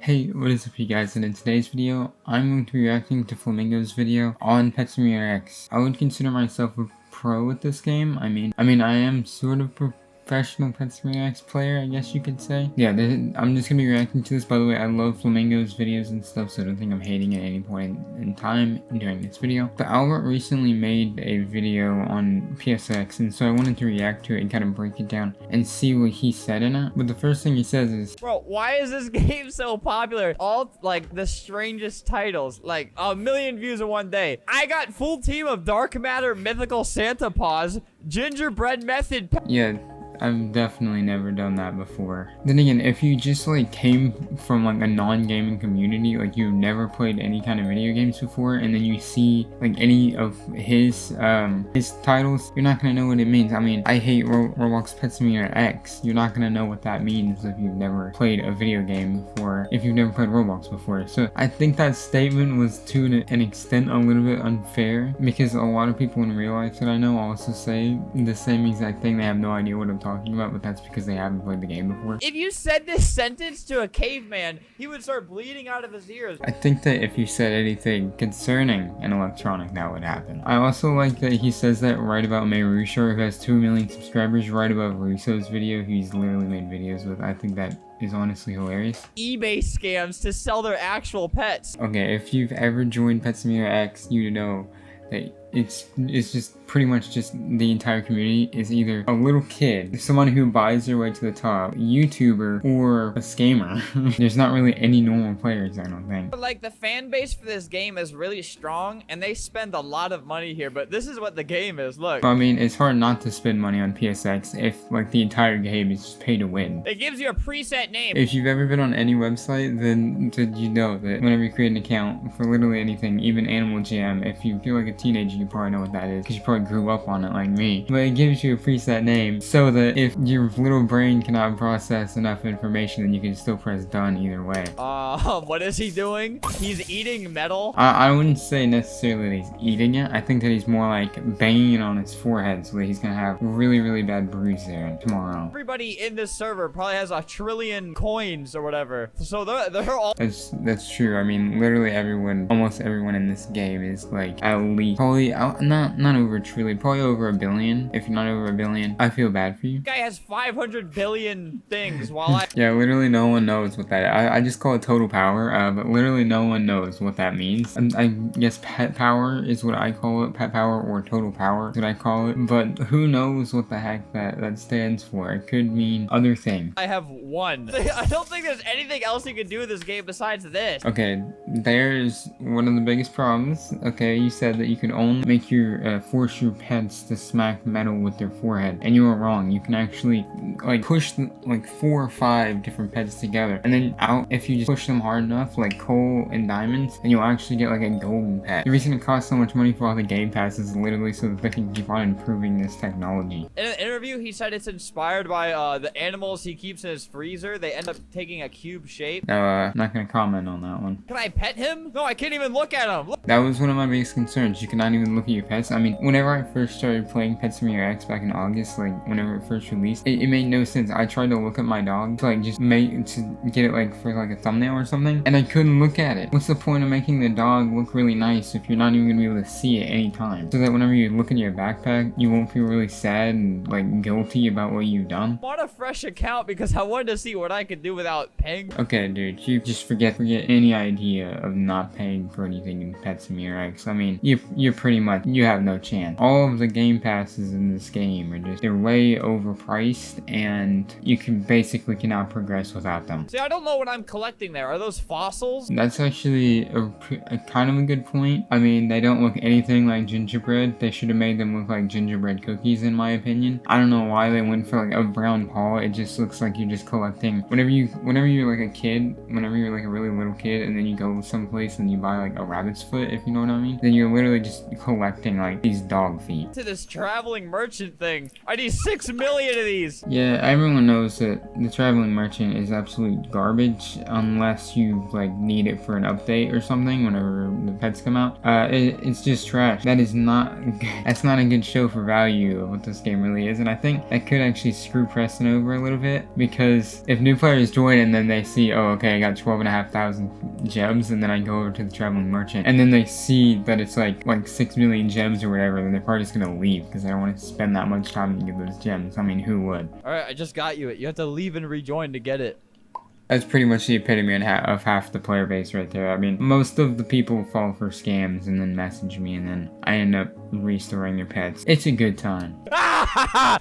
Hey, what is up you guys, and in today's video, I'm going to be reacting to FLAMINGO'S video on FLAMINGO'S. I would consider myself a pro at this game. I mean, I am sort of professional FLAMINGO'S player, I guess you could say. Yeah, I'm just gonna be reacting to this. By the way, I love FLAMINGO'S videos and stuff, so I don't think I'm hating at any point in time during this video. But Albert recently made a video on PSX, and so I wanted to react to it and kind of break it down and see what he said in it. But the first thing he says is, bro, why is this game so popular? All like the strangest titles, like 1 million views in one day. I got full team of Dark Matter, Mythical Santa Paws, Gingerbread Method. yeah, I've definitely never done that before. Then again, if you just like came from like a non-gaming community, like you've never played any kind of video games before, and then you see like any of his titles, you're not gonna know what it means. I mean, I hate Roblox Pixel Face. You're not gonna know what that means if you've never played a video game before, if you've never played Roblox before. So I think that statement was to an extent a little bit unfair, because a lot of people in real life that I know also say the same exact thing. They have no idea what I'm talking about, but that's because they haven't played the game before. If you said this sentence to a caveman, he would start bleeding out of his ears. I think that if you said anything concerning an electronic, that would happen. I also like that he says that right about Mayrushar, who has 2 million subscribers, right above Russo's video, who he's literally made videos with. I think that is honestly hilarious. eBay scams to sell their actual pets. Okay, if you've ever joined PetSimulator, you know that it's just pretty much just the entire community is either a little kid, someone who buys their way to the top, YouTuber, or a scammer. There's not really any normal players, I don't think. Like, the fan base for this game is really strong, and they spend a lot of money here, but this is what the game is. Look, I mean, it's hard not to spend money on PSX if like the entire game is just pay to win. It gives you a preset name. If you've ever been on any website, then you know that whenever you create an account for literally anything, even Animal Jam, if you feel like a teenager, you probably know what that is, because you probably grew up on it like me. But it gives you a preset name so that if your little brain cannot process enough information, then you can still press done either way. What is he doing? He's eating metal? I wouldn't say necessarily that he's eating it. I think that he's more like banging it on his forehead so that he's gonna have really bad bruise there tomorrow. Everybody in this server probably has 1 trillion coins or whatever. So they're all... That's true. I mean, literally everyone, almost everyone in this game is like at least probably not over 1 trillion, probably over 1 billion. If you're not over 1 billion, I feel bad for you. This guy has 500 billion things while I... Yeah, literally no one knows what that is. I just call it total power, but literally no one knows what that means. I guess pet power is what I call it. Pet power or total power is what I call it. But who knows what the heck that stands for. It could mean other things. I have 1. I don't think there's anything else you can do in this game besides this. Okay, there's one of the biggest problems. Okay, you said that you can only make your force your pets to smack metal with their forehead, and you were wrong. You can actually like push like 4 or 5 different pets together, and then out, if you just push them hard enough, like coal and diamonds, then you'll actually get like a golden pet. The reason it costs so much money for all the game passes is literally so that they can keep on improving this technology. In an interview, he said it's inspired by the animals he keeps in his freezer. They end up taking a cube shape. No, I'm not gonna comment on that one. Can I pet him? No, I can't even look at him. Look. That was one of my biggest concerns. You cannot even look at your pets. I mean, whenever I first started playing PetSimulator back in August, like whenever it first released, it made no sense. I tried to look at my dog to like just to get it like for like a thumbnail or something, and I couldn't look at it. What's the point of making the dog look really nice if you're not even gonna be able to see it anytime? So that whenever you look in your backpack, you won't feel really sad and like guilty about what you've done. I want a fresh account because I wanted to see what I could do without paying. Okay, dude, you just forget any idea of not paying for anything in PetSimulator. I mean, you're pretty much, you have no chance. All of the game passes in this game are they're way overpriced, and you basically cannot progress without them. See, I don't know what I'm collecting there. Are those fossils? That's actually a kind of a good point. I mean, they don't look anything like gingerbread. They should have made them look like gingerbread cookies, in my opinion. I don't know why they went for like a brown paw. It just looks like you're just collecting. Whenever you're like a kid, whenever you're like a really little kid, and then you go someplace and you buy like a rabbit's foot, if you know what I mean, then you're literally just collecting like these dog feet. To this traveling merchant thing. I need 6 million of these. Yeah, everyone knows that the traveling merchant is absolute garbage unless you like need it for an update or something whenever the pets come out. It's just trash. That's not a good show for value of what this game really is, and I think that could actually screw Preston over a little bit, because if new players join and then they see, oh okay, I got 12,500 gems, and then I go over to the traveling merchant and then they see that it's like 6 million gems or whatever, then they're probably just gonna leave because they don't want to spend that much time to get those gems. I mean, who would? Alright, I just got you it. You have to leave and rejoin to get it. That's pretty much the epitome of half the player base right there. I mean, most of the people fall for scams and then message me, and then I end up restoring their pets. It's a good time.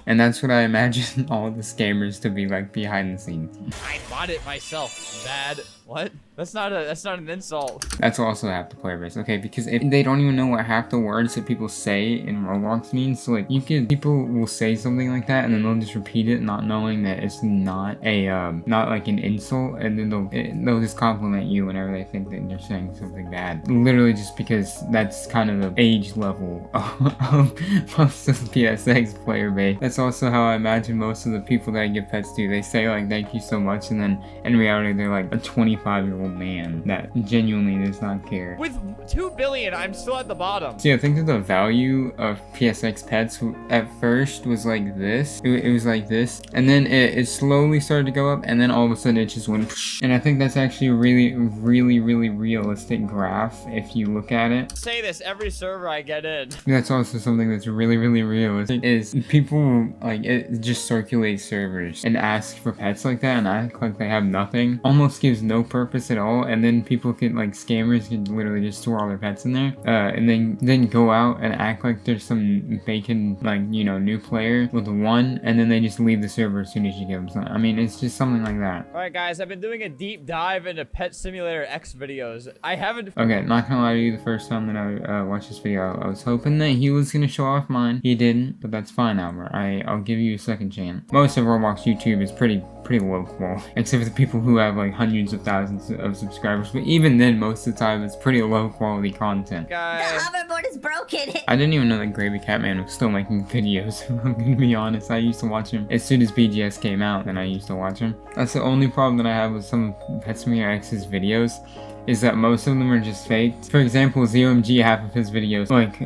And that's what I imagine all the scammers to be like behind the scenes. I bought it myself. Bad. What? That's not an insult. That's also half the player base. Okay, because if they don't even know what half the words that people say in Roblox means, so like people will say something like that and then they'll just repeat it not knowing that it's not like an insult, and then they'll just compliment you whenever they think that they're saying something bad. Literally just because that's kind of the age level of most of the PSX player base. That's also how I imagine most of the people that I give pets to. They say like thank you so much, and then in reality they're like a 25-year-old man that genuinely does not care. With 2 billion, I'm still at the bottom. See, I think that the value of PSX pets at first was like this. It was like this, and then it slowly started to go up, and then all of a sudden it just went psh. And I think that's actually a really realistic graph if you look at it. Say this every server I get in. That's also something that's really realistic, is people like it just circulate servers and ask for pets like that and act like they have nothing. Almost gives no purpose at all, and then people can like scammers can literally just store all their pets in there and then go out and act like there's some bacon like new player with one, and then they just leave the server as soon as you give them something. I mean, it's just something like that. Alright guys, I've been doing a deep dive into Pet Simulator X videos. I haven't... Okay, not gonna lie to you, the first time that I watched this video, I was hoping that he was gonna show off mine. He didn't, but that's fine, Albert. I'll give you a second chance. Most of Roblox YouTube is pretty low quality, except for the people who have like hundreds of thousands of subscribers, but even then most of the time it's pretty low quality content. Guys. The hoverboard is broken. I didn't even know that Gravy Catman was still making videos. I'm gonna be honest, I used to watch him as soon as BGS came out, then I used to watch him. That's the only problem that I have with some of Pet Simulator X's videos, is that most of them are just faked. For example, ZOMG, half of his videos, like,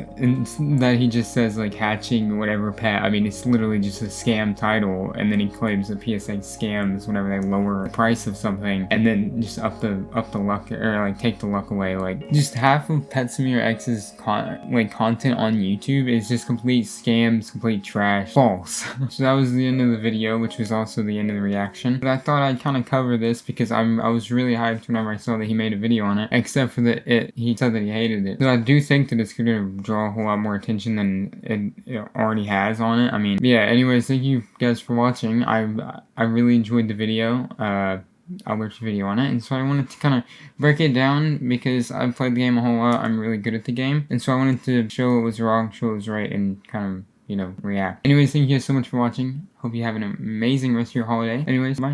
that he just says, like, hatching whatever pet. I mean, it's literally just a scam title, and then he claims that PSX scams whenever they lower the price of something, and then just up the luck, or, like, take the luck away. Like, just half of Pet Simulator X's content on YouTube is just complete scams, complete trash. False. So that was the end of the video, which was also the end of the reaction. But I thought I'd kind of cover this because I was really hyped whenever I saw that he made a video on it, except for that he said that he hated it. So I do think that it's going to draw a whole lot more attention than it already has on it. I mean, yeah, anyways, thank you guys for watching. I really enjoyed the video. Albert's video on it, and so I wanted to kind of break it down because I've played the game a whole lot. I'm really good at the game, and so I wanted to show what was wrong, show what was right, and kind of, react. Anyways, thank you guys so much for watching. Hope you have an amazing rest of your holiday. Anyways, bye.